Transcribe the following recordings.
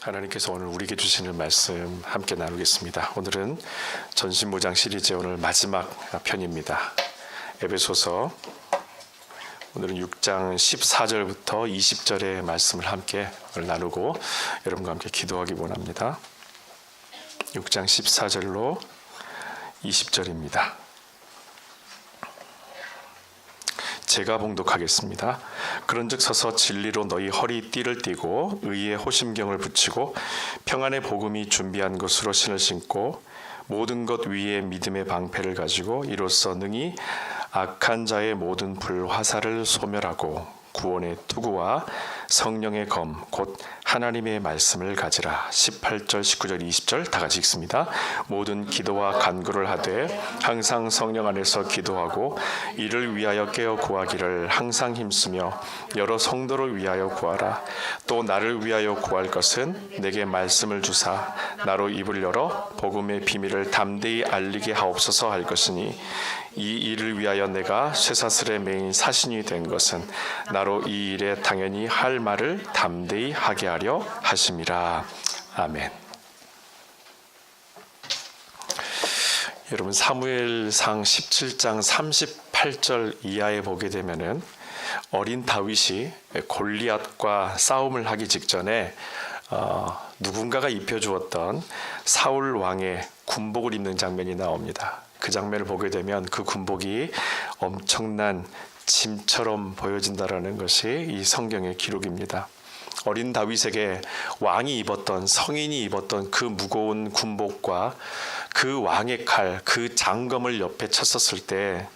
하나님께서 오늘 우리에게 주시는 말씀 함께 나누겠습니다. 오늘은 전신무장 시리즈의 오늘 마지막 편입니다. 에베소서 오늘은 6장 14절부터 20절의 말씀을 함께 나누고 여러분과 함께 기도하기 원합니다. 6장 14절로 20절입니다. 제가 봉독하겠습니다. 그런즉 서서 진리로 너희 허리띠를 띠고 의의 호심경을 붙이고 평안의 복음이 준비한 것으로 신을 신고 모든 것 위에 믿음의 방패를 가지고 이로써 능히 악한 자의 모든 불화살을 소멸하고 구원의 투구와 성령의 검 곧 하나님의 말씀을 가지라. 18절, 19절, 20절 다 같이 읽습니다. 모든 기도와 간구를 하되 항상 성령 안에서 기도하고 이를 위하여 깨어 구하기를 항상 힘쓰며 여러 성도를 위하여 구하라. 또 나를 위하여 구할 것은 내게 말씀을 주사 나로 입을 열어 복음의 비밀을 담대히 알리게 하옵소서 할 것이니 이 일을 위하여 내가 쇠사슬에 매인 사신이 된 것은 나로 이 일에 당연히 할 말을 담대히 하게 하려 하심이라. 아멘. 여러분 사무엘상 17장 38절 이하에 보게 되면은 어린 다윗이 골리앗과 싸움을 하기 직전에 누군가가 입혀주었던 사울 왕의 군복을 입는 장면이 나옵니다. 그 장면을 보게 되면 그 군복이 엄청난 짐처럼 보여진다라는 것이 이 성경의 기록입니다. 어린 다윗에게 왕이 입었던, 성인이 입었던 그 무거운 군복과 그 왕의 칼, 그 장검을 옆에 쳤었을 때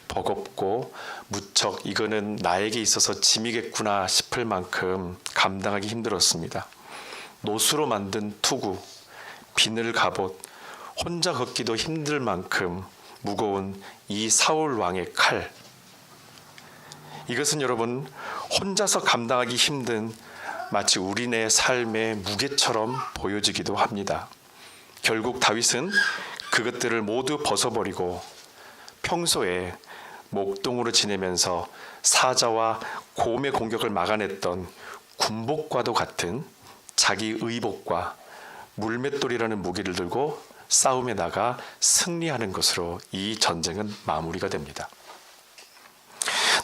버겁고 무척 이거는 나에게 있어서 짐이겠구나 싶을 만큼 감당하기 힘들었습니다. 노수로 만든 투구, 비늘 갑옷, 혼자 걷기도 힘들 만큼 무거운 이 사울 왕의 칼, 이것은 여러분 혼자서 감당하기 힘든 마치 우리네 삶의 무게처럼 보여지기도 합니다. 결국 다윗은 그것들을 모두 벗어버리고 평소에 목동으로 지내면서 사자와 곰의 공격을 막아냈던 군복과도 같은 자기 의복과 물맷돌이라는 무기를 들고 싸움에 나가 승리하는 것으로 이 전쟁은 마무리가 됩니다.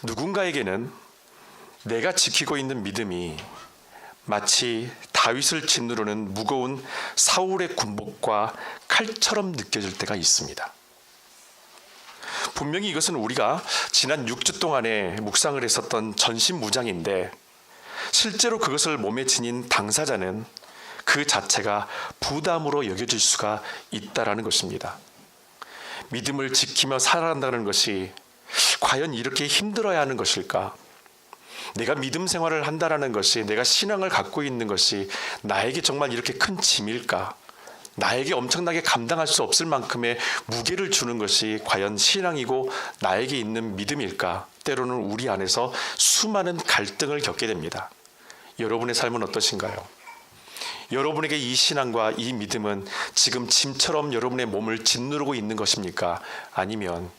누군가에게는 내가 지키고 있는 믿음이 마치 다윗을 짓누르는 무거운 사울의 군복과 칼처럼 느껴질 때가 있습니다. 분명히 이것은 우리가 지난 6주 동안에 묵상을 했었던 전신무장인데 실제로 그것을 몸에 지닌 당사자는 그 자체가 부담으로 여겨질 수가 있다라는 것입니다. 믿음을 지키며 살아간다는 것이 과연 이렇게 힘들어야 하는 것일까? 내가 믿음 생활을 한다라는 것이, 내가 신앙을 갖고 있는 것이 나에게 정말 이렇게 큰 짐일까? 나에게 엄청나게 감당할 수 없을 만큼의 무게를 주는 것이 과연 신앙이고 나에게 있는 믿음일까? 때로는 우리 안에서 수많은 갈등을 겪게 됩니다. 여러분의 삶은 어떠신가요? 여러분에게 이 신앙과 이 믿음은 지금 짐처럼 여러분의 몸을 짓누르고 있는 것입니까? 아니면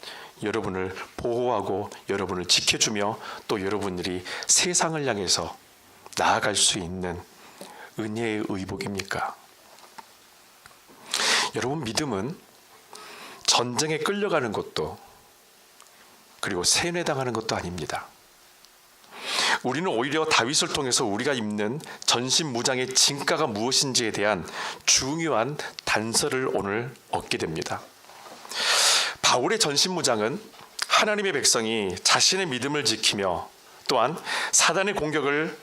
여러분을 보호하고 여러분을 지켜주며 또 여러분들이 세상을 향해서 나아갈 수 있는 은혜의 의복입니까? 여러분, 믿음은 전쟁에 끌려가는 것도 그리고 세뇌당하는 것도 아닙니다. 우리는 오히려 다윗을 통해서 우리가 입는 전신무장의 진가가 무엇인지에 대한 중요한 단서를 오늘 얻게 됩니다. 바울의 전신무장은 하나님의 백성이 자신의 믿음을 지키며 또한 사단의 공격을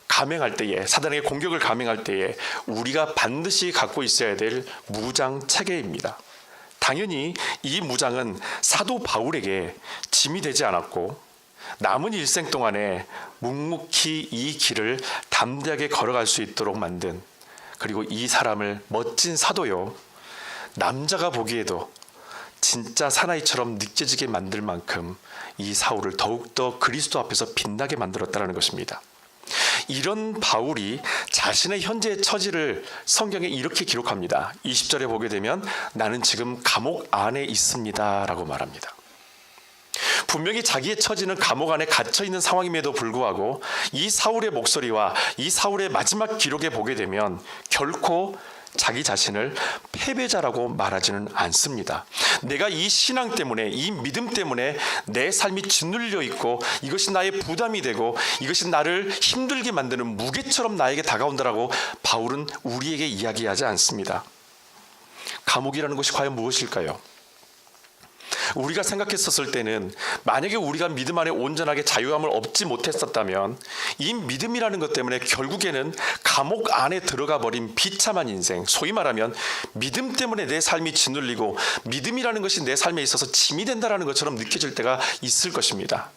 감행할 때에 우리가 반드시 갖고 있어야 될 무장 체계입니다. 당연히 이 무장은 사도 바울에게 짐이 되지 않았고 남은 일생 동안에 묵묵히 이 길을 담대하게 걸어갈 수 있도록 만든, 그리고 이 사람을 멋진 사도요, 남자가 보기에도 진짜 사나이처럼 느껴지게 만들 만큼 이 사울을 더욱더 그리스도 앞에서 빛나게 만들었다는 것입니다. 이런 바울이 자신의 현재의 처지를 성경에 이렇게 기록합니다. 20절에 보게 되면 나는 지금 감옥 안에 있습니다 라고 말합니다. 분명히 자기의 처지는 감옥 안에 갇혀 있는 상황임에도 불구하고 이 사울의 목소리와 이 사울의 마지막 기록에 보게 되면 결코 자기 자신을 패배자라고 말하지는 않습니다. 내가 이 신앙 때문에, 이 믿음 때문에 내 삶이 짓눌려 있고 이것이 나의 부담이 되고 이것이 나를 힘들게 만드는 무게처럼 나에게 다가온다라고 바울은 우리에게 이야기하지 않습니다. 감옥이라는 것이 과연 무엇일까요? 우리가 생각했었을 때는 만약에 우리가 믿음 안에 온전하게 자유함을 얻지 못했었다면 이 믿음이라는 것 때문에 결국에는 감옥 안에 들어가 버린 비참한 인생, 소위 말하면 믿음 때문에 내 삶이 짓눌리고 믿음이라는 것이 내 삶에 있어서 짐이 된다는 것처럼 느껴질 때가 있을 것입니다.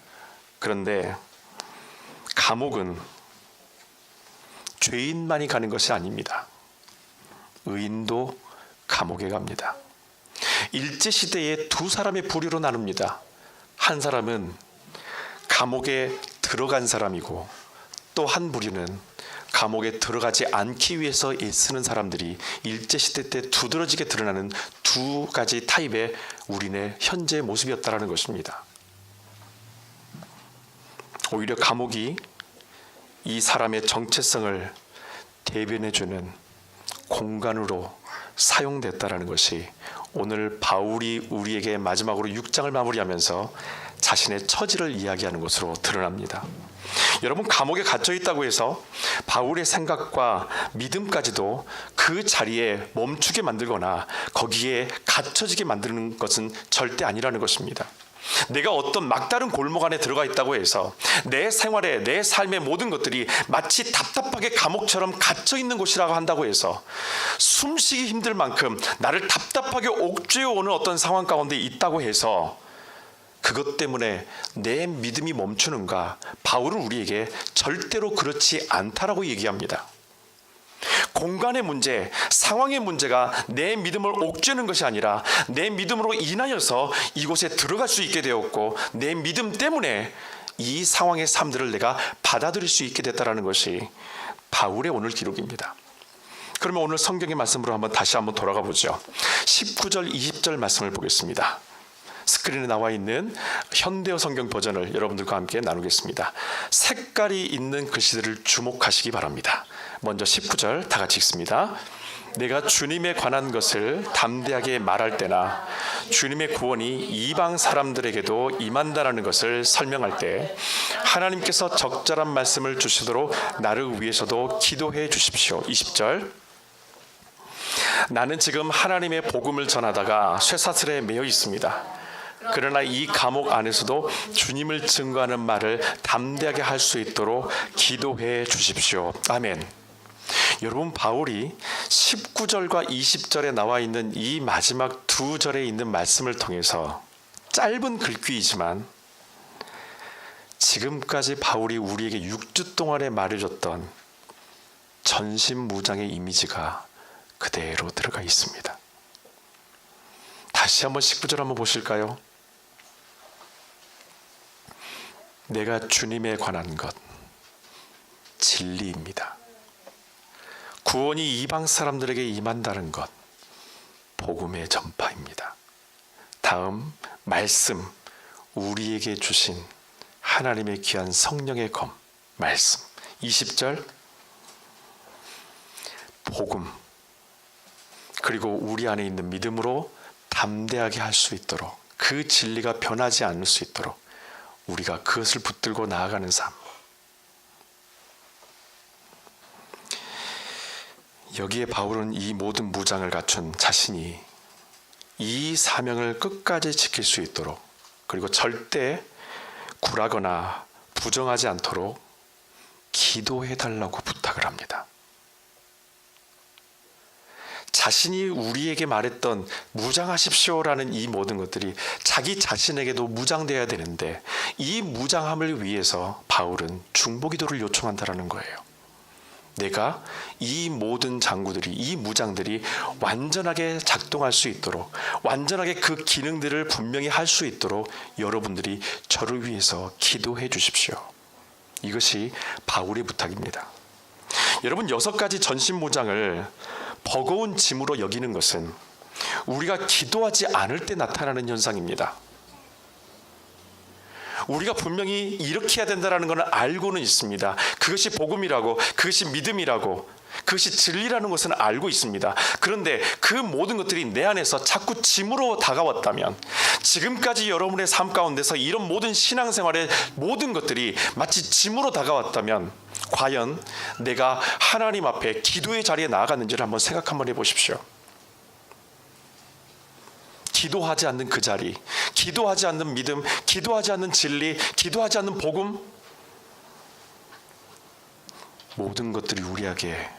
그런데 감옥은 죄인만이 가는 것이 아닙니다. 의인도 감옥에 갑니다. 일제시대에 두 사람의 부류로 나눕니다. 한 사람은 감옥에 들어간 사람이고 또 한 부류는 감옥에 들어가지 않기 위해서 애쓰는 사람들이 일제시대 때 두드러지게 드러나는 두 가지 타입의 우리네 현재의 모습이었다는 것입니다. 오히려 감옥이 이 사람의 정체성을 대변해주는 공간으로 사용됐다라는 것이 오늘 바울이 우리에게 마지막으로 6장을 마무리하면서 자신의 처지를 이야기하는 것으로 드러납니다. 여러분, 감옥에 갇혀 있다고 해서 바울의 생각과 믿음까지도 그 자리에 멈추게 만들거나 거기에 갇혀지게 만드는 것은 절대 아니라는 것입니다. 내가 어떤 막다른 골목 안에 들어가 있다고 해서 내 생활에, 내 삶의 모든 것들이 마치 답답하게 감옥처럼 갇혀 있는 곳이라고 한다고 해서 숨쉬기 힘들 만큼 나를 답답하게 옥죄어오는 어떤 상황 가운데 있다고 해서 그것 때문에 내 믿음이 멈추는가? 바울은 우리에게 절대로 그렇지 않다라고 얘기합니다. 공간의 문제, 상황의 문제가 내 믿음을 옥죄는 것이 아니라 내 믿음으로 인하여서 이곳에 들어갈 수 있게 되었고 내 믿음 때문에 이 상황의 삶들을 내가 받아들일 수 있게 됐다는 것이 바울의 오늘 기록입니다. 그러면 오늘 성경의 말씀으로 다시 한번 돌아가 보죠. 19절, 20절 말씀을 보겠습니다. 스크린에 나와 있는 현대어 성경 버전을 여러분들과 함께 나누겠습니다. 색깔이 있는 글씨들을 주목하시기 바랍니다. 먼저 19절 다 같이 읽습니다. 내가 주님에 관한 것을 담대하게 말할 때나 주님의 구원이 이방 사람들에게도 임한다라는 것을 설명할 때 하나님께서 적절한 말씀을 주시도록 나를 위해서도 기도해 주십시오. 20절 나는 지금 하나님의 복음을 전하다가 쇠사슬에 매여 있습니다. 그러나 이 감옥 안에서도 주님을 증거하는 말을 담대하게 할 수 있도록 기도해 주십시오. 아멘. 여러분, 바울이 19절과 20절에 나와 있는 이 마지막 두 절에 있는 말씀을 통해서 짧은 글귀이지만 지금까지 바울이 우리에게 6주 동안에 말해줬던 전신무장의 이미지가 그대로 들어가 있습니다. 다시 한번 19절 한번 보실까요? 내가 주님에 관한 것, 진리입니다. 구원이 이방 사람들에게 임한다는 것, 복음의 전파입니다. 다음 말씀, 우리에게 주신 하나님의 귀한 성령의 검, 말씀. 20절 복음, 그리고 우리 안에 있는 믿음으로 담대하게 할 수 있도록, 그 진리가 변하지 않을 수 있도록 우리가 그것을 붙들고 나아가는 삶. 여기에 바울은 이 모든 무장을 갖춘 자신이 이 사명을 끝까지 지킬 수 있도록, 그리고 절대 굴하거나 부정하지 않도록 기도해달라고 부탁을 합니다. 자신이 우리에게 말했던 무장하십시오라는 이 모든 것들이 자기 자신에게도 무장돼야 되는데 이 무장함을 위해서 바울은 중보기도를 요청한다는 거예요. 내가 이 모든 장구들이, 이 무장들이 완전하게 작동할 수 있도록, 완전하게 그 기능들을 분명히 할 수 있도록 여러분들이 저를 위해서 기도해 주십시오. 이것이 바울의 부탁입니다. 여러분, 6가지 전신무장을 버거운 짐으로 여기는 것은 우리가 기도하지 않을 때 나타나는 현상입니다. 우리가 분명히 이렇게 해야 된다는 것을 알고는 있습니다. 그것이 복음이라고, 그것이 믿음이라고, 그것이 진리라는 것은 알고 있습니다. 그런데 그 모든 것들이 내 안에서 자꾸 짐으로 다가왔다면, 지금까지 여러분의 삶 가운데서 이런 모든 신앙생활의 모든 것들이 마치 짐으로 다가왔다면, 과연 내가 하나님 앞에 기도의 자리에 나아갔는지를 한번 생각 한번 해보십시오. 기도하지 않는 그 자리, 기도하지 않는 믿음, 기도하지 않는 진리, 기도하지 않는 복음, 모든 것들이 우리에게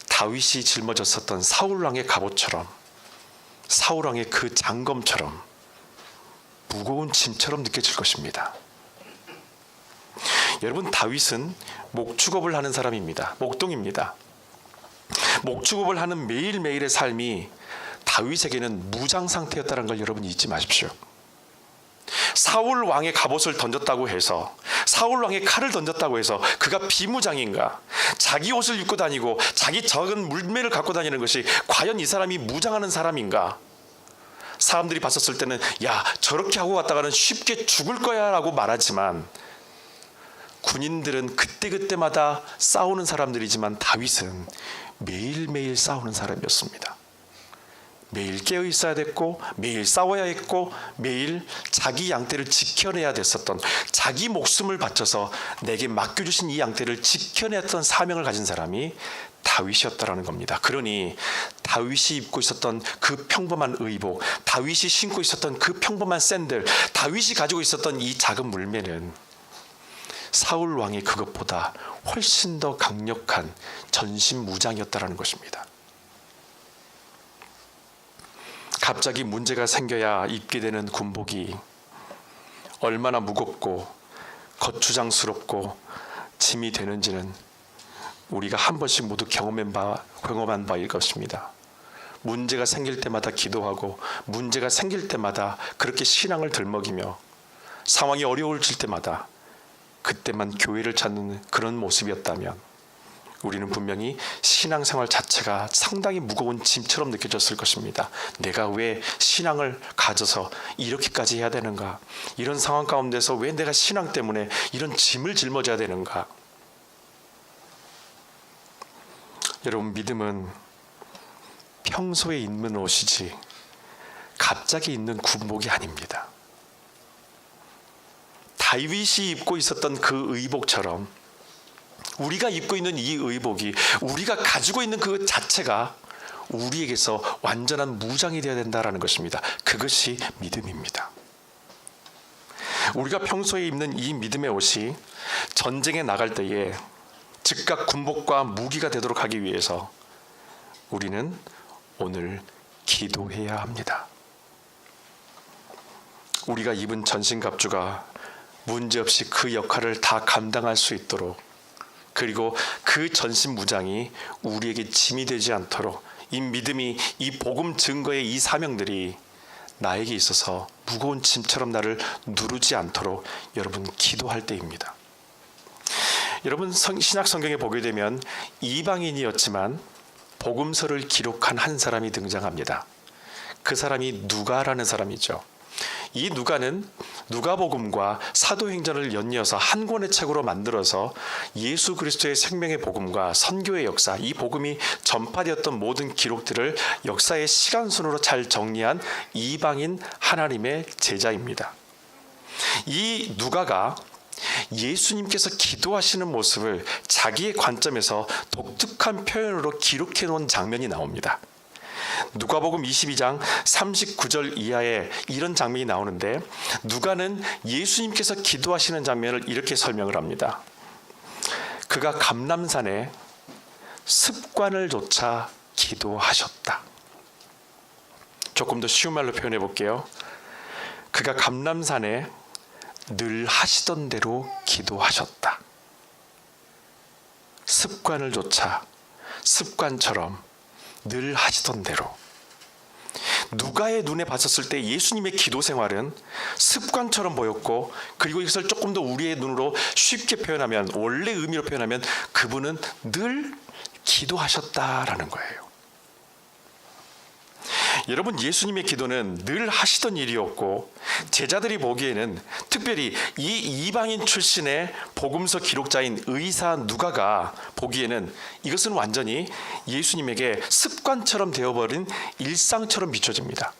다윗이 짊어졌었던 사울왕의 갑옷처럼, 사울왕의 그 장검처럼 무거운 짐처럼 느껴질 것입니다. 여러분, 다윗은 목축업을 하는 사람입니다. 목동입니다. 목축업을 하는 매일매일의 삶이 다윗에게는 무장 상태였다는 걸 여러분 잊지 마십시오. 사울 왕의 갑옷을 던졌다고 해서, 사울 왕의 칼을 던졌다고 해서 그가 비무장인가? 자기 옷을 입고 다니고 자기 적은 물매를 갖고 다니는 것이 과연 이 사람이 무장하는 사람인가? 사람들이 봤었을 때는 야, 저렇게 하고 갔다가는 쉽게 죽을 거야 라고 말하지만, 군인들은 그때그때마다 싸우는 사람들이지만 다윗은 매일매일 싸우는 사람이었습니다. 매일 깨어 있어야 됐고, 매일 싸워야 했고, 매일 자기 양떼를 지켜내야 됐었던, 자기 목숨을 바쳐서 내게 맡겨주신 이 양떼를 지켜냈던 사명을 가진 사람이 다윗이었다라는 겁니다. 그러니 다윗이 입고 있었던 그 평범한 의복, 다윗이 신고 있었던 그 평범한 샌들, 다윗이 가지고 있었던 이 작은 물매는 사울 왕의 그것보다 훨씬 더 강력한 전신무장이었다라는 것입니다. 갑자기 문제가 생겨야 입게 되는 군복이 얼마나 무겁고 거추장스럽고 짐이 되는지는 우리가 한 번씩 모두 경험한 바일 것입니다. 문제가 생길 때마다 기도하고, 문제가 생길 때마다 그렇게 신앙을 들먹이며, 상황이 어려워질 때마다 그때만 교회를 찾는 그런 모습이었다면 우리는 분명히 신앙생활 자체가 상당히 무거운 짐처럼 느껴졌을 것입니다. 내가 왜 신앙을 가져서 이렇게까지 해야 되는가? 이런 상황 가운데서 왜 내가 신앙 때문에 이런 짐을 짊어져야 되는가? 여러분, 믿음은 평소에 입는 옷이지 갑자기 입는 군복이 아닙니다. 다윗이 입고 있었던 그 의복처럼 우리가 입고 있는 이 의복이, 우리가 가지고 있는 그 자체가 우리에게서 완전한 무장이 되어야 된다는 것입니다. 그것이 믿음입니다. 우리가 평소에 입는 이 믿음의 옷이 전쟁에 나갈 때에 즉각 군복과 무기가 되도록 하기 위해서 우리는 오늘 기도해야 합니다. 우리가 입은 전신갑주가 문제없이 그 역할을 다 감당할 수 있도록, 그리고 그 전신무장이 우리에게 짐이 되지 않도록, 이 믿음이, 이 복음 증거의 이 사명들이 나에게 있어서 무거운 짐처럼 나를 누르지 않도록 여러분 기도할 때입니다. 여러분, 신약 성경에 보게 되면 이방인이었지만 복음서를 기록한 한 사람이 등장합니다. 그 사람이 누가라는 사람이죠. 이 누가는 누가복음과 사도행전을 연이어서 한 권의 책으로 만들어서 예수 그리스도의 생명의 복음과 선교의 역사, 이 복음이 전파되었던 모든 기록들을 역사의 시간순으로 잘 정리한 이방인 하나님의 제자입니다. 이 누가가 예수님께서 기도하시는 모습을 자기의 관점에서 독특한 표현으로 기록해 놓은 장면이 나옵니다. 누가복음 22장 39절 이하에 이런 장면이 나오는데, 누가는 예수님께서 기도하시는 장면을 이렇게 설명을 합니다. 그가 감람산에 습관을 조차 기도하셨다. 조금 더 쉬운 말로 표현해 볼게요. 그가 감람산에 늘 하시던 대로 기도하셨다. 습관을 조차, 습관처럼 늘 하시던 대로. 누가의 눈에 봤었을 때 예수님의 기도 생활은 습관처럼 보였고, 그리고 이것을 조금 더 우리의 눈으로 쉽게 표현하면, 원래 의미로 표현하면 그분은 늘 기도하셨다라는 거예요. 여러분, 예수님의 기도는 늘 하시던 일이었고 제자들이 보기에는, 특별히 이 이방인 출신의 복음서 기록자인 의사 누가가 보기에는 이것은 완전히 예수님에게 습관처럼 되어버린 일상처럼 비춰집니다.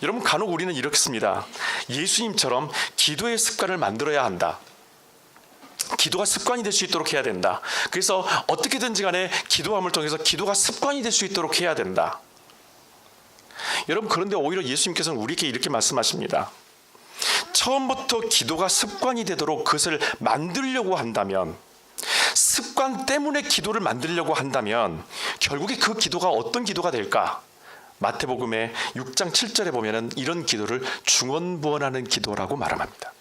여러분, 간혹 우리는 이렇게 씁니다. 예수님처럼 기도의 습관을 만들어야 한다. 기도가 습관이 될 수 있도록 해야 된다. 그래서 어떻게든지 간에 기도함을 통해서 기도가 습관이 될 수 있도록 해야 된다. 여러분, 그런데 오히려 예수님께서는 우리에게 이렇게 말씀하십니다. 처음부터 기도가 습관이 되도록 그것을 만들려고 한다면, 습관 때문에 기도를 만들려고 한다면 결국에 그 기도가 어떤 기도가 될까? 마태복음의 6장 7절에 보면은 이런 기도를 중언부언하는 기도라고 말합니다.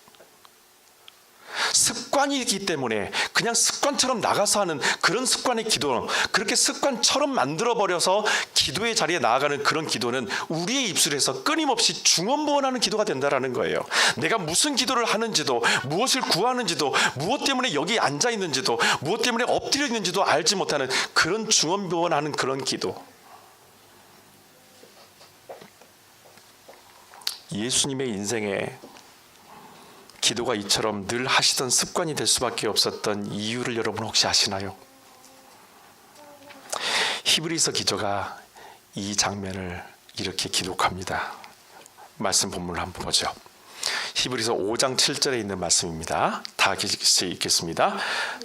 습관이기 때문에 그냥 습관처럼 나가서 하는 그런 습관의 기도는, 그렇게 습관처럼 만들어버려서 기도의 자리에 나아가는 그런 기도는 우리의 입술에서 끊임없이 중언부언하는 기도가 된다라는 거예요. 내가 무슨 기도를 하는지도, 무엇을 구하는지도, 무엇 때문에 여기 앉아있는지도, 무엇 때문에 엎드려 있는지도 알지 못하는 그런 중언부언하는 그런 기도. 예수님의 인생에 기도가 이처럼 늘 하시던 습관이 될 수밖에 없었던 이유를 여러분 혹시 아시나요? 히브리서 기자가 이 장면을 이렇게 기록합니다. 말씀 본문을 한번 보죠. 히브리서 5장 7절에 있는 말씀입니다. 다 같이 읽겠습니다.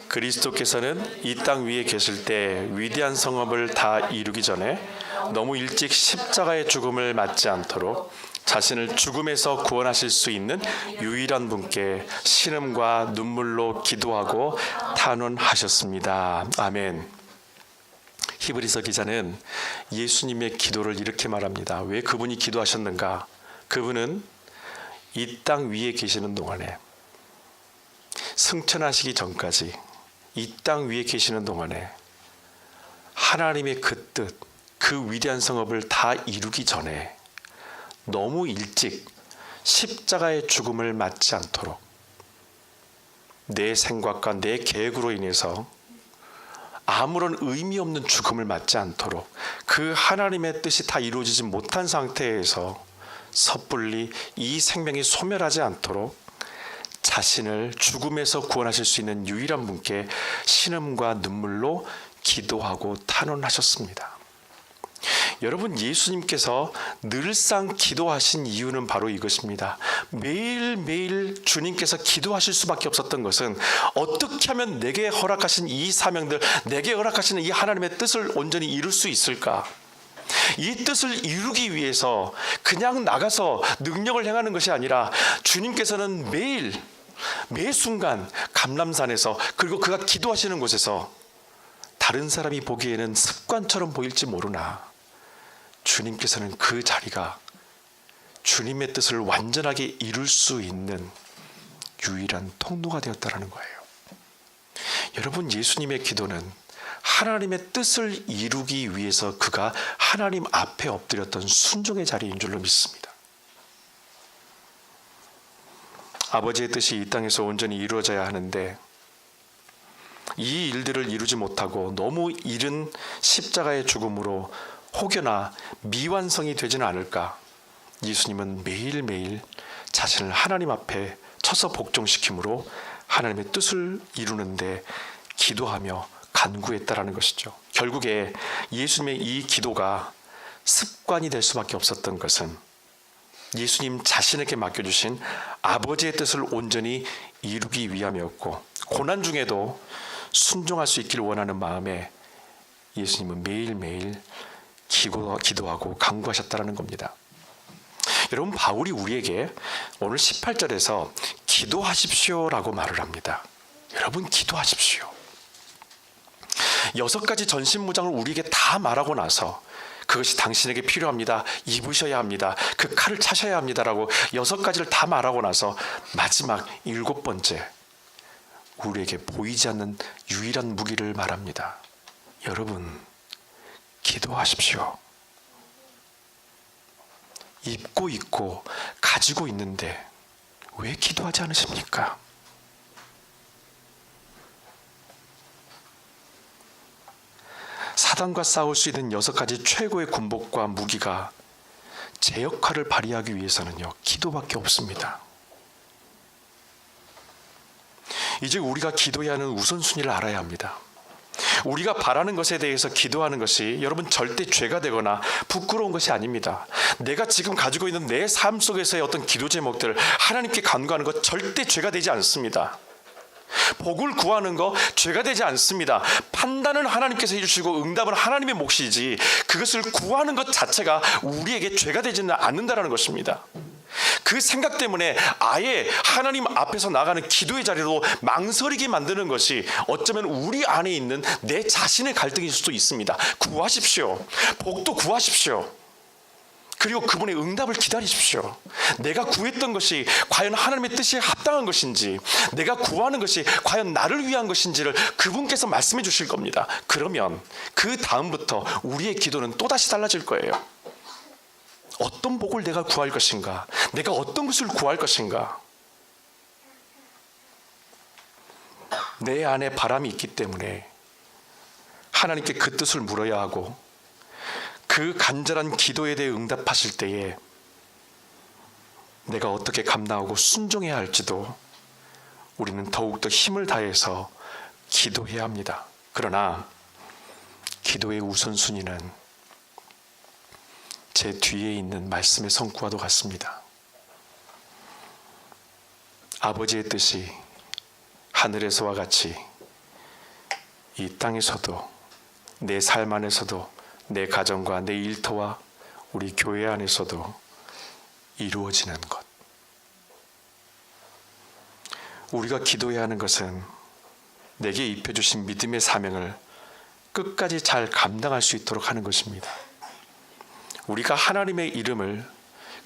그리스도께서는 이 땅 위에 계실 때 위대한 성업을 다 이루기 전에 너무 일찍 십자가의 죽음을 맞지 않도록 자신을 죽음에서 구원하실 수 있는 유일한 분께 신음과 눈물로 기도하고 탄원하셨습니다. 아멘. 히브리서 기자는 예수님의 기도를 이렇게 말합니다. 왜 그분이 기도하셨는가? 그분은 이 땅 위에 계시는 동안에, 승천하시기 전까지 이 땅 위에 계시는 동안에 하나님의 그 뜻, 그 위대한 성업을 다 이루기 전에 너무 일찍 십자가의 죽음을 맞지 않도록, 내 생각과 내 계획으로 인해서 아무런 의미 없는 죽음을 맞지 않도록, 그 하나님의 뜻이 다 이루어지지 못한 상태에서 섣불리 이 생명이 소멸하지 않도록 자신을 죽음에서 구원하실 수 있는 유일한 분께 신음과 눈물로 기도하고 탄원하셨습니다. 여러분, 예수님께서 늘상 기도하신 이유는 바로 이것입니다. 매일매일 주님께서 기도하실 수밖에 없었던 것은, 어떻게 하면 내게 허락하신 이 사명들, 내게 허락하시는 이 하나님의 뜻을 온전히 이룰 수 있을까? 이 뜻을 이루기 위해서 그냥 나가서 능력을 행하는 것이 아니라, 주님께서는 매일 매 순간 감람산에서, 그리고 그가 기도하시는 곳에서 다른 사람이 보기에는 습관처럼 보일지 모르나 주님께서는 그 자리가 주님의 뜻을 완전하게 이룰 수 있는 유일한 통로가 되었다라는 거예요. 여러분, 예수님의 기도는 하나님의 뜻을 이루기 위해서 그가 하나님 앞에 엎드렸던 순종의 자리인 줄로 믿습니다. 아버지의 뜻이 이 땅에서 온전히 이루어져야 하는데, 이 일들을 이루지 못하고 너무 이른 십자가의 죽음으로 혹여나 미완성이 되지는 않을까? 예수님은 매일매일 자신을 하나님 앞에 쳐서 복종시킴으로 하나님의 뜻을 이루는데 기도하며 간구했다라는 것이죠. 결국에 예수님의 이 기도가 습관이 될 수밖에 없었던 것은 예수님 자신에게 맡겨주신 아버지의 뜻을 온전히 이루기 위함이었고, 고난 중에도 순종할 수 있기를 원하는 마음에 예수님은 매일매일 기도하고 간구하셨다는 겁니다. 여러분, 바울이 우리에게 오늘 18절에서 기도하십시오라고 말을 합니다. 여러분, 기도하십시오. 6가지 전신무장을 우리에게 다 말하고 나서, 그것이 당신에게 필요합니다, 입으셔야 합니다, 그 칼을 차셔야 합니다라고 6가지를 다 말하고 나서 마지막 7번째, 우리에게 보이지 않는 유일한 무기를 말합니다. 여러분, 기도하십시오. 입고 있고 가지고 있는데 왜 기도하지 않으십니까? 사단과 싸울 수 있는 6가지 최고의 군복과 무기가 제 역할을 발휘하기 위해서는요, 기도밖에 없습니다. 이제 우리가 기도해야 하는 우선순위를 알아야 합니다. 우리가 바라는 것에 대해서 기도하는 것이 여러분 절대 죄가 되거나 부끄러운 것이 아닙니다. 내가 지금 가지고 있는 내 삶 속에서의 어떤 기도 제목들 하나님께 간구하는 것 절대 죄가 되지 않습니다. 복을 구하는 거 죄가 되지 않습니다. 판단은 하나님께서 해주시고 응답은 하나님의 몫이지 그것을 구하는 것 자체가 우리에게 죄가 되지는 않는다라는 것입니다. 그 생각 때문에 아예 하나님 앞에서 나가는 기도의 자리로 망설이게 만드는 것이 어쩌면 우리 안에 있는 내 자신의 갈등일 수도 있습니다. 구하십시오. 복도 구하십시오. 그리고 그분의 응답을 기다리십시오. 내가 구했던 것이 과연 하나님의 뜻에 합당한 것인지, 내가 구하는 것이 과연 나를 위한 것인지를 그분께서 말씀해 주실 겁니다. 그러면 그 다음부터 우리의 기도는 또다시 달라질 거예요. 어떤 복을 내가 구할 것인가? 내가 어떤 것을 구할 것인가? 내 안에 바람이 있기 때문에 하나님께 그 뜻을 물어야 하고 그 간절한 기도에 대해 응답하실 때에 내가 어떻게 감당하고 순종해야 할지도 우리는 더욱더 힘을 다해서 기도해야 합니다. 그러나 기도의 우선순위는 제 뒤에 있는 말씀의 성구와도 같습니다. 아버지의 뜻이 하늘에서와 같이 이 땅에서도 내 삶 안에서도 내 가정과 내 일터와 우리 교회 안에서도 이루어지는 것. 우리가 기도해야 하는 것은 내게 입혀주신 믿음의 사명을 끝까지 잘 감당할 수 있도록 하는 것입니다. 우리가 하나님의 이름을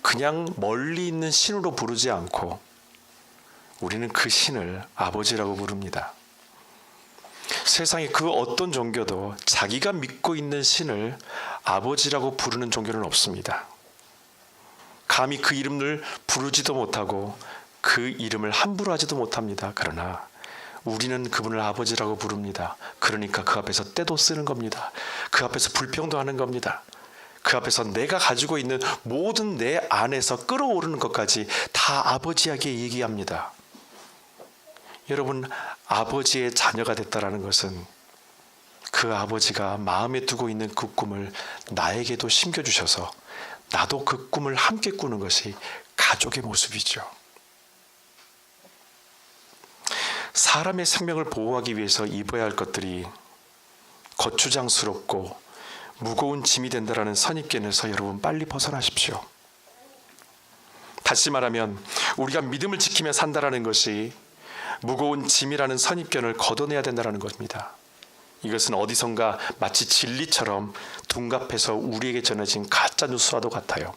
그냥 멀리 있는 신으로 부르지 않고 우리는 그 신을 아버지라고 부릅니다. 세상의 그 어떤 종교도 자기가 믿고 있는 신을 아버지라고 부르는 종교는 없습니다. 감히 그 이름을 부르지도 못하고 그 이름을 함부로 하지도 못합니다. 그러나 우리는 그분을 아버지라고 부릅니다. 그러니까 그 앞에서 때도 쓰는 겁니다. 그 앞에서 불평도 하는 겁니다. 그 앞에서 내가 가지고 있는 모든 내 안에서 끌어오르는 것까지 다 아버지에게 얘기합니다. 여러분, 아버지의 자녀가 됐다라는 것은 그 아버지가 마음에 두고 있는 그 꿈을 나에게도 심겨주셔서 나도 그 꿈을 함께 꾸는 것이 가족의 모습이죠. 사람의 생명을 보호하기 위해서 입어야 할 것들이 거추장스럽고 무거운 짐이 된다라는 선입견에서 여러분 빨리 벗어나십시오. 다시 말하면 우리가 믿음을 지키며 산다라는 것이 무거운 짐이라는 선입견을 걷어내야 된다는 겁니다. 이것은 어디선가 마치 진리처럼 둔갑해서 우리에게 전해진 가짜 뉴스와도 같아요.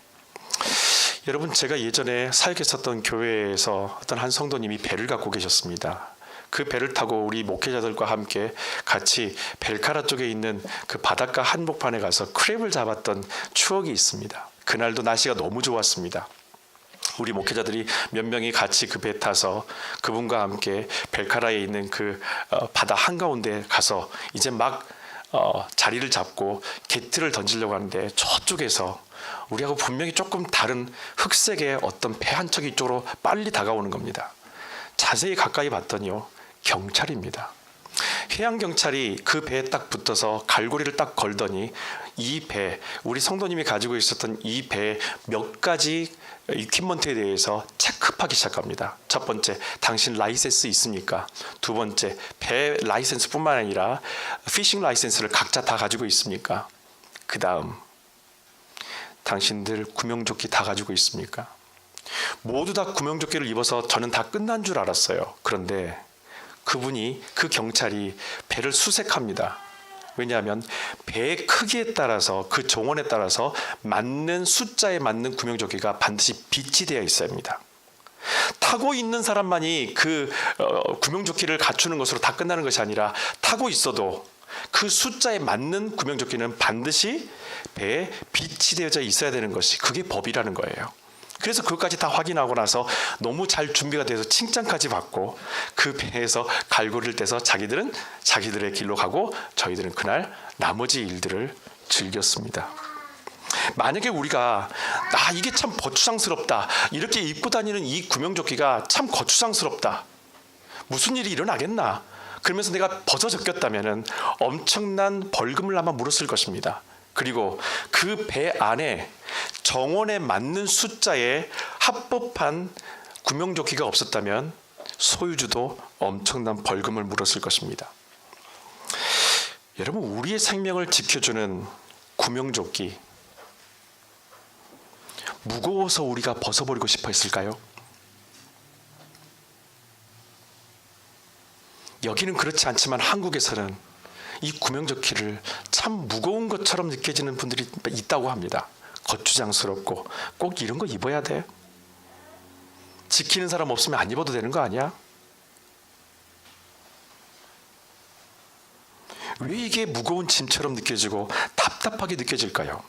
여러분, 제가 예전에 사역했었던 교회에서 어떤 한 성도님이 배를 갖고 계셨습니다. 그 배를 타고 우리 목회자들과 함께 같이 벨카라 쪽에 있는 그 바닷가 한복판에 가서 크랩을 잡았던 추억이 있습니다. 그날도 날씨가 너무 좋았습니다. 우리 목회자들이 몇 명이 같이 그 배 타서 그분과 함께 벨카라에 있는 그 바다 한가운데 가서 이제 막 자리를 잡고 게트를 던지려고 하는데 저쪽에서 우리하고 분명히 조금 다른 흑색의 어떤 배 한 척이 이쪽으로 빨리 다가오는 겁니다. 자세히 가까이 봤더니요, 경찰입니다. 해양경찰이 그 배에 딱 붙어서 갈고리를 딱 걸더니 이 배, 우리 성도님이 가지고 있었던 이 배의 몇 가지 이퀴먼트에 대해서 체크하기 시작합니다. 첫 번째, 당신 라이센스 있습니까? 두 번째, 배 라이센스뿐만 아니라 피싱 라이센스를 각자 다 가지고 있습니까? 그 다음, 당신들 구명조끼 다 가지고 있습니까? 모두 다 구명조끼를 입어서 저는 다 끝난 줄 알았어요. 그런데 그분이, 그 경찰이 배를 수색합니다. 왜냐하면 배의 크기에 따라서, 그 정원에 따라서 맞는 숫자에 맞는 구명조끼가 반드시 비치되어 있어야 합니다. 타고 있는 사람만이 그 구명조끼를 갖추는 것으로 다 끝나는 것이 아니라 타고 있어도 그 숫자에 맞는 구명조끼는 반드시 배에 비치되어져 있어야 되는 것이, 그게 법이라는 거예요. 그래서 그것까지 다 확인하고 나서 너무 잘 준비가 돼서 칭찬까지 받고 그 배에서 갈고리를 떼서 자기들은 자기들의 길로 가고 저희들은 그날 나머지 일들을 즐겼습니다. 만약에 우리가 이게 참 거추장스럽다, 이렇게 입고 다니는 이 구명조끼가 참 거추장스럽다, 무슨 일이 일어나겠나, 그러면서 내가 벗어 적겼다면 엄청난 벌금을 아마 물었을 것입니다. 그리고 그 배 안에 정원에 맞는 숫자의 합법한 구명조끼가 없었다면 소유주도 엄청난 벌금을 물었을 것입니다. 여러분, 우리의 생명을 지켜주는 구명조끼, 무거워서 우리가 벗어버리고 싶어 했을까요? 여기는 그렇지 않지만 한국에서는 이 구명조끼를 참 무거운 것처럼 느껴지는 분들이 있다고 합니다. 거추장스럽고 꼭 이런 거 입어야 돼? 지키는 사람 없으면 안 입어도 되는 거 아니야? 왜 이게 무거운 짐처럼 느껴지고 답답하게 느껴질까요?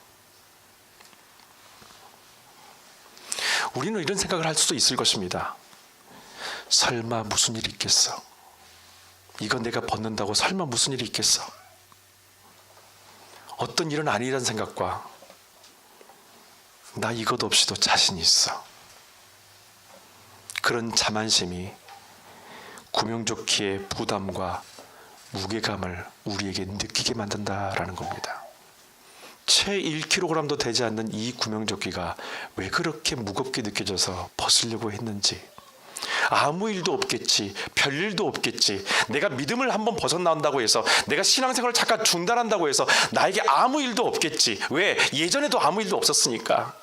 우리는 이런 생각을 할 수도 있을 것입니다. 설마 무슨 일이 있겠어? 이건 내가 벗는다고 설마 무슨 일이 있겠어? 어떤 일은 아니라는 생각과 나 이것 없이도 자신 있어, 그런 자만심이 구명조끼의 부담과 무게감을 우리에게 느끼게 만든다라는 겁니다. 채 1kg도 되지 않는 이 구명조끼가 왜 그렇게 무겁게 느껴져서 벗으려고 했는지, 아무 일도 없겠지, 별일도 없겠지, 내가 믿음을 한번 벗어난다고 해서, 내가 신앙생활을 잠깐 중단한다고 해서 나에게 아무 일도 없겠지. 왜? 예전에도 아무 일도 없었으니까.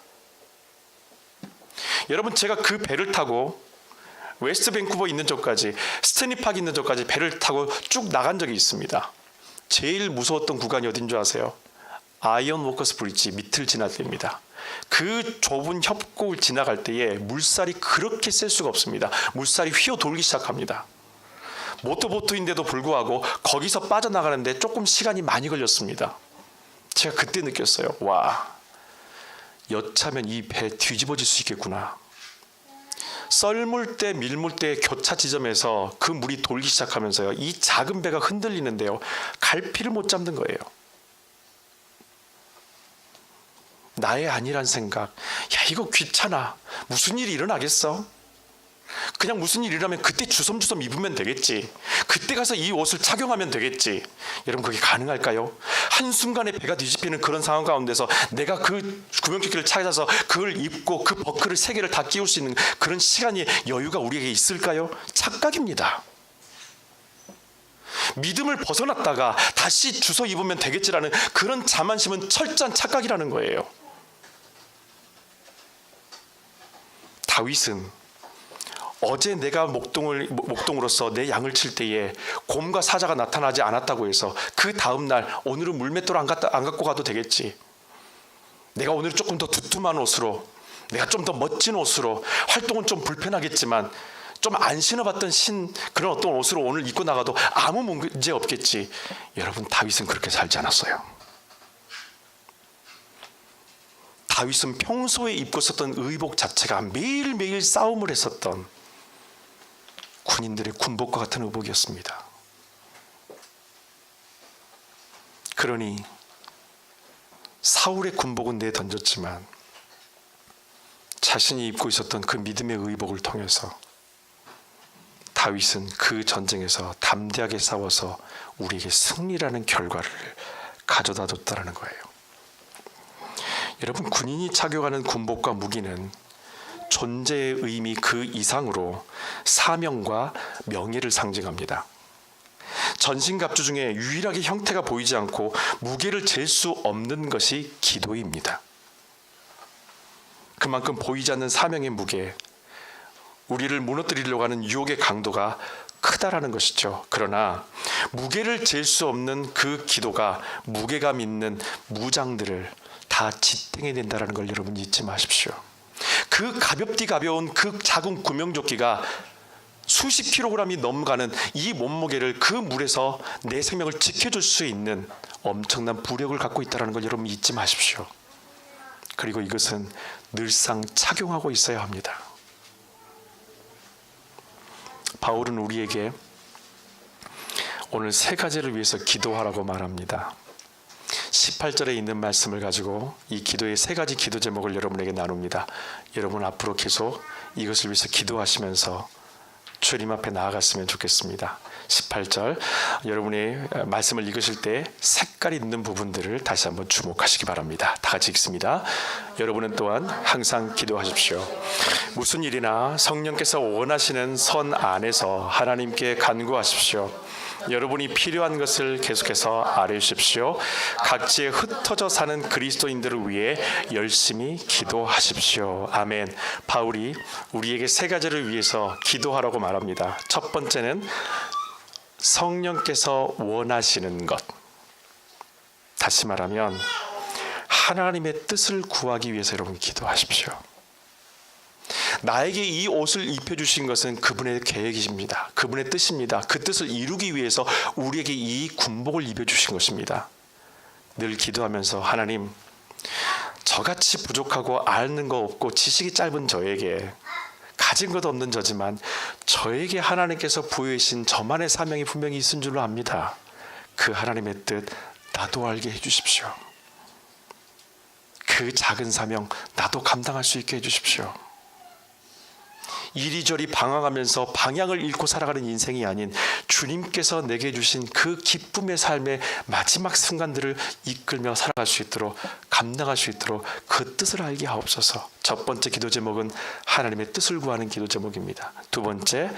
여러분, 제가 그 배를 타고 웨스트 밴쿠버 있는 쪽까지, 스탠리 파크 있는 쪽까지 배를 타고 쭉 나간 적이 있습니다. 제일 무서웠던 구간이 어딘 줄 아세요? 아이언 워커스 브릿지 밑을 지날 때입니다. 그 좁은 협곡을 지나갈 때에 물살이 그렇게 셀 수가 없습니다. 물살이 휘어 돌기 시작합니다. 모터보트인데도 불구하고 거기서 빠져나가는데 조금 시간이 많이 걸렸습니다. 제가 그때 느꼈어요. 와, 여차면 이 배 뒤집어질 수 있겠구나. 썰물 때 밀물 때 교차 지점에서 그 물이 돌기 시작하면서요, 이 작은 배가 흔들리는데요, 갈피를 못 잡는 거예요. 나의 아니란 생각, 야 이거 귀찮아, 무슨 일이 일어나겠어? 그냥 무슨 일이 일어나면 그때 주섬주섬 입으면 되겠지, 그때 가서 이 옷을 착용하면 되겠지. 여러분, 그게 가능할까요? 한순간에 배가 뒤집히는 그런 상황 가운데서 내가 그 구명조끼를 찾아서 그걸 입고 그 버클을 3개를 다 끼울 수 있는 그런 시간이, 여유가 우리에게 있을까요? 착각입니다. 믿음을 벗어났다가 다시 주워 입으면 되겠지라는 그런 자만심은 철저한 착각이라는 거예요. 다윗은 어제 내가 목동으로서 내 양을 칠 때에 곰과 사자가 나타나지 않았다고 해서 그 다음 날 오늘은 물맷돌 안 갖고 가도 되겠지, 내가 오늘 조금 더 두툼한 옷으로, 내가 좀 더 멋진 옷으로, 활동은 좀 불편하겠지만 좀 안 신어봤던 그런 어떤 옷으로 오늘 입고 나가도 아무 문제 없겠지. 여러분, 다윗은 그렇게 살지 않았어요. 다윗은 평소에 입고 있었던 의복 자체가 매일매일 싸움을 했었던 군인들의 군복과 같은 의복이었습니다. 그러니 사울의 군복은 내던졌지만 자신이 입고 있었던 그 믿음의 의복을 통해서 다윗은 그 전쟁에서 담대하게 싸워서 우리에게 승리라는 결과를 가져다 줬다는 거예요. 여러분, 군인이 착용하는 군복과 무기는 존재의 의미 그 이상으로 사명과 명예를 상징합니다. 전신갑주 중에 유일하게 형태가 보이지 않고 무게를 잴 수 없는 것이 기도입니다. 그만큼 보이지 않는 사명의 무게, 우리를 무너뜨리려고 하는 유혹의 강도가 크다라는 것이죠. 그러나 무게를 잴 수 없는 그 기도가 무게감 있는 무장들을 다 지탱해낸다는 걸 여러분 잊지 마십시오. 그 가볍디 가벼운 그 작은 구명조끼가 수십 킬로그램이 넘어가는 이 몸무게를 그 물에서 내 생명을 지켜줄 수 있는 엄청난 부력을 갖고 있다는 걸 여러분 잊지 마십시오. 그리고 이것은 늘상 착용하고 있어야 합니다. 바울은 우리에게 오늘 세 가지를 위해서 기도하라고 말합니다. 18절에 있는 말씀을 가지고 이 기도의 세 가지 기도 제목을 여러분에게 나눕니다. 여러분 앞으로 계속 이것을 위해서 기도하시면서 주님 앞에 나아갔으면 좋겠습니다. 18절 여러분이 말씀을 읽으실 때 색깔 있는 부분들을 다시 한번 주목하시기 바랍니다. 다 같이 읽습니다. 여러분은 또한 항상 기도하십시오. 무슨 일이나 성령께서 원하시는 선 안에서 하나님께 간구하십시오. 여러분이 필요한 것을 계속해서 아뢰십시오. 각지에 흩어져 사는 그리스도인들을 위해 열심히 기도하십시오. 아멘. 바울이 우리에게 세 가지를 위해서 기도하라고 말합니다. 첫 번째는 성령께서 원하시는 것. 다시 말하면 하나님의 뜻을 구하기 위해서 여러분 기도하십시오. 나에게 이 옷을 입혀주신 것은 그분의 계획이십니다. 그분의 뜻입니다. 그 뜻을 이루기 위해서 우리에게 이 군복을 입혀주신 것입니다. 늘 기도하면서 하나님, 저같이 부족하고 아는 거 없고 지식이 짧은 저에게, 가진 것 없는 저지만 저에게 하나님께서 부여하신 저만의 사명이 분명히 있은 줄로 압니다. 그 하나님의 뜻 나도 알게 해주십시오. 그 작은 사명 나도 감당할 수 있게 해주십시오. 이리저리 방황하면서 방향을 잃고 살아가는 인생이 아닌 주님께서 내게 주신 그 기쁨의 삶의 마지막 순간들을 이끌며 살아갈 수 있도록, 감당할 수 있도록 그 뜻을 알게 하옵소서. 첫 번째 기도 제목은 하나님의 뜻을 구하는 기도 제목입니다. 두 번째,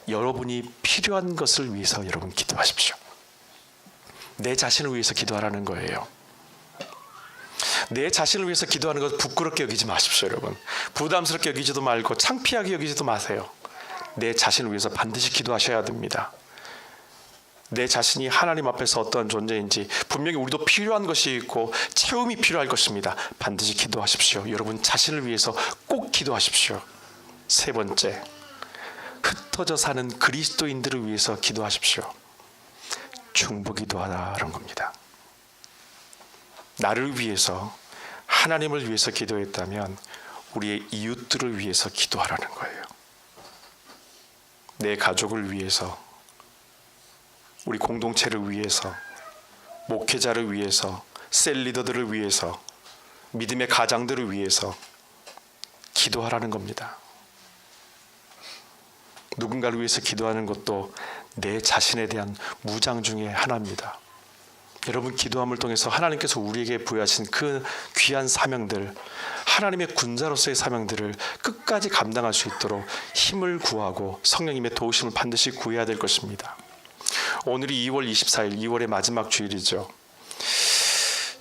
여러분이 필요한 것을 위해서 여러분 기도하십시오. 내 자신을 위해서 기도하라는 거예요. 내 자신을 위해서 기도하는 것 부끄럽게 여기지 마십시오. 여러분, 부담스럽게 여기지도 말고 창피하게 여기지도 마세요. 내 자신을 위해서 반드시 기도하셔야 됩니다. 내 자신이 하나님 앞에서 어떤 존재인지, 분명히 우리도 필요한 것이 있고 채움이 필요할 것입니다. 반드시 기도하십시오. 여러분 자신을 위해서 꼭 기도하십시오. 세 번째, 흩어져 사는 그리스도인들을 위해서 기도하십시오. 중보기도하라는 겁니다. 나를 위해서, 하나님을 위해서 기도했다면 우리의 이웃들을 위해서 기도하라는 거예요. 내 가족을 위해서, 우리 공동체를 위해서, 목회자를 위해서, 셀 리더들을 위해서, 믿음의 가장들을 위해서 기도하라는 겁니다. 누군가를 위해서 기도하는 것도 내 자신에 대한 무장 중에 하나입니다. 여러분, 기도함을 통해서 하나님께서 우리에게 부여하신 그 귀한 사명들, 하나님의 군자로서의 사명들을 끝까지 감당할 수 있도록 힘을 구하고 성령님의 도우심을 반드시 구해야 될 것입니다. 오늘이 2월 24일, 2월의 마지막 주일이죠.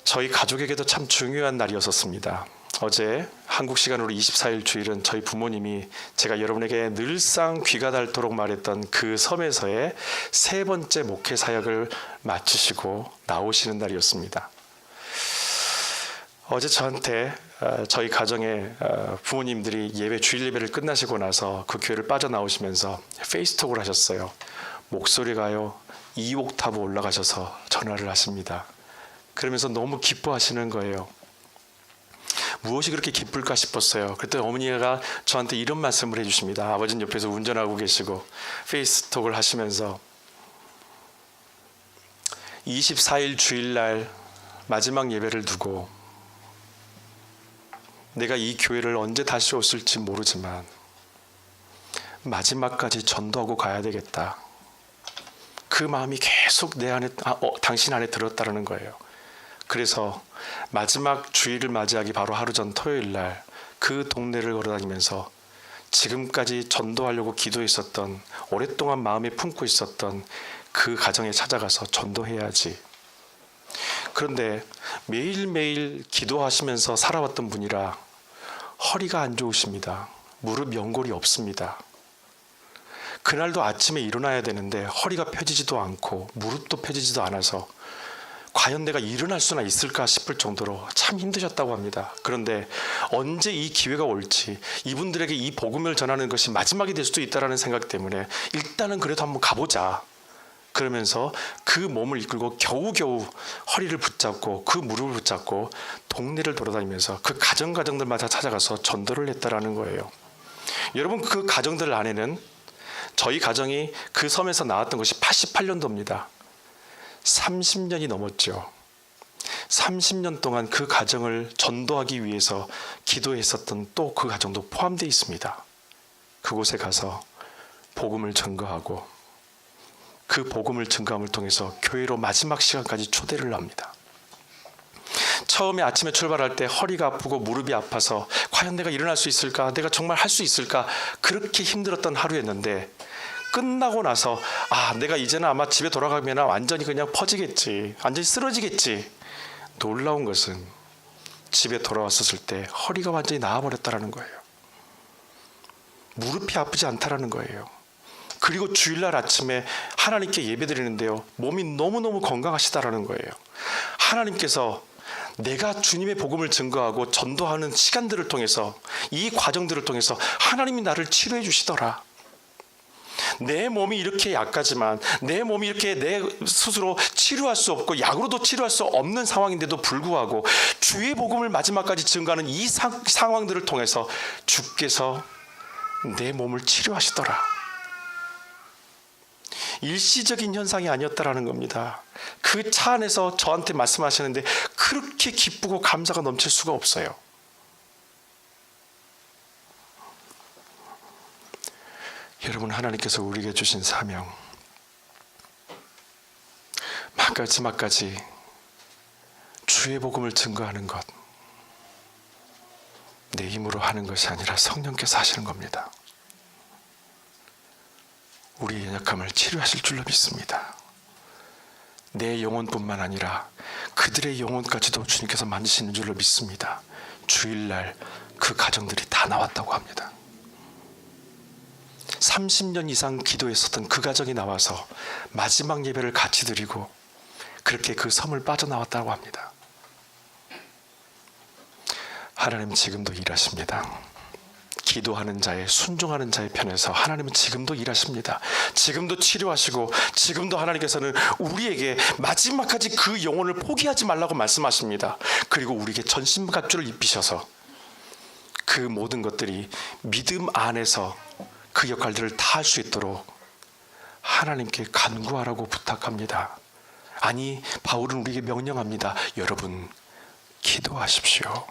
저희 가족에게도 참 중요한 날이었었습니다. 어제 한국 시간으로 24일 주일은 저희 부모님이 제가 여러분에게 늘상 귀가 닳도록 말했던 그 섬에서의 세 번째 목회 사역을 마치시고 나오시는 날이었습니다. 어제 저한테 저희 가정의 부모님들이 주일 예배를 끝나시고 나서 그 교회를 빠져나오시면서 페이스톡을 하셨어요. 목소리가요 2옥타브 올라가셔서 전화를 하십니다. 그러면서 너무 기뻐하시는 거예요. 무엇이 그렇게 기쁠까 싶었어요. 그때 어머니가 저한테 이런 말씀을 해주십니다. 아버지는 옆에서 운전하고 계시고 페이스톡을 하시면서 24일 주일날 마지막 예배를 두고 내가 이 교회를 언제 다시 오실지 모르지만 마지막까지 전도하고 가야 되겠다. 그 마음이 계속 내 안에, 당신 안에 들었다는 거예요. 그래서 마지막 주일을 맞이하기 바로 하루 전 토요일 날 그 동네를 걸어다니면서 지금까지 전도하려고 기도했었던, 오랫동안 마음에 품고 있었던 그 가정에 찾아가서 전도해야지. 그런데 매일매일 기도하시면서 살아왔던 분이라 허리가 안 좋으십니다. 무릎 연골이 없습니다. 그날도 아침에 일어나야 되는데 허리가 펴지지도 않고 무릎도 펴지지도 않아서 과연 내가 일어날 수나 있을까 싶을 정도로 참 힘드셨다고 합니다. 그런데 언제 이 기회가 올지, 이분들에게 이 복음을 전하는 것이 마지막이 될 수도 있다는 생각 때문에 일단은 그래도 한번 가보자. 그러면서 그 몸을 이끌고 겨우겨우 허리를 붙잡고 그 무릎을 붙잡고 동네를 돌아다니면서 그 가정들마다 찾아가서 전도를 했다라는 거예요. 여러분, 그 가정들 안에는 저희 가정이 그 섬에서 나왔던 것이 88년도입니다. 30년이 넘었죠. 30년 동안 그 가정을 전도하기 위해서 기도했었던 또 그 가정도 포함되어 있습니다. 그곳에 가서 복음을 전거하고 그 복음을 증거함을 통해서 교회로 마지막 시간까지 초대를 합니다. 처음에 아침에 출발할 때 허리가 아프고 무릎이 아파서 과연 내가 일어날 수 있을까? 내가 정말 할 수 있을까? 그렇게 힘들었던 하루였는데 끝나고 나서 내가 이제는 아마 집에 돌아가면 완전히 그냥 퍼지겠지. 완전히 쓰러지겠지. 놀라운 것은 집에 돌아왔었을 때 허리가 완전히 나아버렸다는 거예요. 무릎이 아프지 않다라는 거예요. 그리고 주일날 아침에 하나님께 예배드리는데요, 몸이 너무너무 건강하시다라는 거예요. 하나님께서 내가 주님의 복음을 증거하고 전도하는 시간들을 통해서, 이 과정들을 통해서 하나님이 나를 치료해 주시더라. 내 몸이 이렇게 약하지만, 내 몸이 이렇게 내 스스로 치료할 수 없고 약으로도 치료할 수 없는 상황인데도 불구하고 주의 복음을 마지막까지 증거하는 이 상황들을 통해서 주께서 내 몸을 치료하시더라. 일시적인 현상이 아니었다라는 겁니다. 그 차 안에서 저한테 말씀하시는데 그렇게 기쁘고 감사가 넘칠 수가 없어요. 여러분, 하나님께서 우리에게 주신 사명, 마지막까지 주의 복음을 증거하는 것, 내 힘으로 하는 것이 아니라 성령께서 하시는 겁니다. 우리의 연약함을 치료하실 줄로 믿습니다. 내 영혼뿐만 아니라 그들의 영혼까지도 주님께서 만드시는 줄로 믿습니다. 주일날 그 가정들이 다 나왔다고 합니다. 30년 이상 기도했었던 그 가정이 나와서 마지막 예배를 같이 드리고 그렇게 그 섬을 빠져나왔다고 합니다. 하나님은 지금도 일하십니다. 기도하는 자의, 순종하는 자의 편에서 하나님은 지금도 일하십니다. 지금도 치료하시고 지금도 하나님께서는 우리에게 마지막까지 그 영혼을 포기하지 말라고 말씀하십니다. 그리고 우리에게 전신갑주를 입히셔서 그 모든 것들이 믿음 안에서 그 역할들을 다 할 수 있도록 하나님께 간구하라고 부탁합니다. 아니, 바울은 우리에게 명령합니다. 여러분 기도하십시오.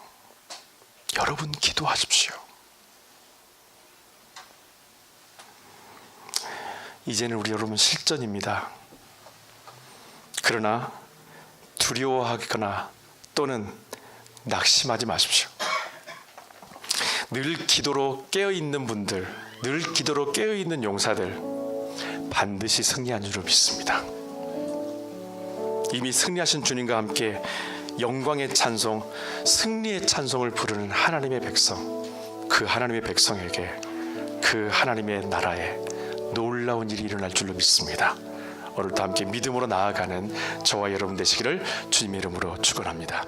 여러분 기도하십시오. 이제는 우리 여러분 실전입니다. 그러나 두려워하거나 또는 낙심하지 마십시오. 늘 기도로 깨어있는 분들, 늘 기도로 깨어있는 용사들 반드시 승리하는 줄 믿습니다. 이미 승리하신 주님과 함께 영광의 찬송, 승리의 찬송을 부르는 하나님의 백성, 그 하나님의 백성에게 그 하나님의 나라에 놀라운 일이 일어날 줄로 믿습니다. 오늘도 함께 믿음으로 나아가는 저와 여러분 되시기를 주님의 이름으로 축원합니다.